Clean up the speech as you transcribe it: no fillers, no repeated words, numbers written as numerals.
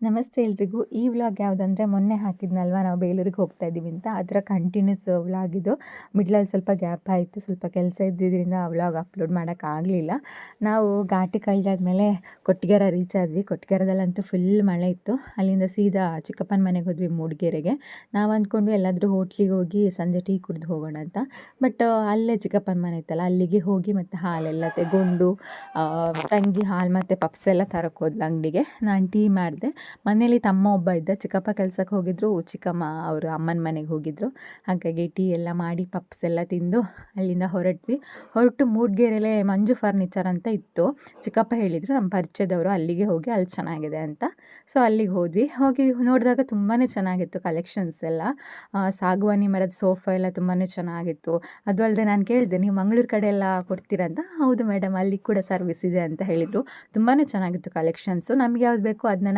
ನಮಸ್ತೆ ಎಲ್ರಿಗೂ. ಈ ವ್ಲಾಗ್ ಯಾವುದಂದರೆ ಮೊನ್ನೆ ಹಾಕಿದ್ನಲ್ವ ನಾವು ಬೇಲೂರಿಗೆ ಹೋಗ್ತಾ ಇದ್ದೀವಿ ಅಂತ, ಅದರ ಕಂಟಿನ್ಯೂಸ್ ವ್ಲಾಗ್ ಇದು. ಮಿಡ್ಲಲ್ಲಿ ಸ್ವಲ್ಪ ಗ್ಯಾಪ್ ಆಯಿತು, ಸ್ವಲ್ಪ ಕೆಲಸ ಇದ್ದಿದ್ದರಿಂದ ಆ ವ್ಲಾಗ್ ಅಪ್ಲೋಡ್ ಮಾಡೋಕ್ಕಾಗಲಿಲ್ಲ. ನಾವು ಘಾಟಿ ಕಳೆದಾದ್ಮೇಲೆ ಕೊಟ್ಟಿಗೆರೆ ರೀಚ್ ಆದ್ವಿ. ಕೊಟ್ಟಿಗೆರೆದಲ್ಲಂತೂ ಫುಲ್ ಮಳೆ ಇತ್ತು. ಅಲ್ಲಿಂದ ಸೀದಾ ಚಿಕ್ಕಪ್ಪನ ಮನೆಗೆ ಹೋದ್ವಿ ಮೂಡಿಗೆರೆಗೆ. ನಾವು ಅಂದ್ಕೊಂಡ್ವಿ ಎಲ್ಲಾದರೂ ಹೋಟ್ಲಿಗೆ ಹೋಗಿ ಸಂಜೆ ಟೀ ಕುಡಿದು ಹೋಗೋಣ ಅಂತ. ಬಟ್ ಅಲ್ಲೇ ಚಿಕ್ಕಪ್ಪನ ಮನೆ ಇತ್ತಲ್ಲ, ಅಲ್ಲಿಗೆ ಹೋಗಿ ಮತ್ತು ಹಾಲೆಲ್ಲ ತೆಗೊಂಡು ತಂಗಿ ಹಾಲು ಮತ್ತು ಪಪ್ಸ್ ಎಲ್ಲ ತರಕ್ಕೆ ಹೋದ್ಲು ಅಂಗಡಿಗೆ. ನಾನು ಟೀ ಮಾಡಿದೆ. ಮನೇಲಿ ತಮ್ಮ ಒಬ್ಬ ಇದ್ದ, ಚಿಕ್ಕಪ್ಪ ಕೆಲಸಕ್ಕೆ ಹೋಗಿದ್ರು, ಚಿಕ್ಕಮ್ಮ ಅವರು ಅಮ್ಮನ ಮನೆಗೆ ಹೋಗಿದ್ರು. ಹಾಗಾಗಿ ಟೀ ಎಲ್ಲ ಮಾಡಿ ಪಪ್ಸ್ ಎಲ್ಲ ತಿಂದು ಅಲ್ಲಿಂದ ಹೊರಟು ಮೂಡಿಗೆರೆಲೇ ಮಂಜು ಫರ್ನಿಚರ್ ಅಂತ ಇತ್ತು. ಚಿಕ್ಕಪ್ಪ ಹೇಳಿದರು ನಮ್ಮ ಪರಿಚಯದವರು, ಅಲ್ಲಿಗೆ ಹೋಗಿ ಅಲ್ಲಿ ಚೆನ್ನಾಗಿದೆ ಅಂತ. ಸೊ ಅಲ್ಲಿಗೆ ಹೋಗಿ ನೋಡಿದಾಗ ತುಂಬಾ ಚೆನ್ನಾಗಿತ್ತು ಕಲೆಕ್ಷನ್ಸ್ ಎಲ್ಲ. ಸಾಗುವಾನಿ ಮರದ ಸೋಫಾ ಎಲ್ಲ ತುಂಬಾ ಚೆನ್ನಾಗಿತ್ತು. ಅದು ಅಲ್ಲದೆ ನಾನು ಕೇಳಿದೆ, ನೀವು ಮಂಗಳೂರು ಕಡೆ ಎಲ್ಲ ಕೊಡ್ತೀರಂತ. ಹೌದು ಮೇಡಮ್, ಅಲ್ಲಿ ಕೂಡ ಸರ್ವಿಸ್ ಇದೆ ಅಂತ ಹೇಳಿದರು. ತುಂಬಾ ಚೆನ್ನಾಗಿತ್ತು ಕಲೆಕ್ಷನ್ಸು. ನಮ್ಗೆ ಯಾವ್ದು ಬೇಕೋ ಅದನ್ನ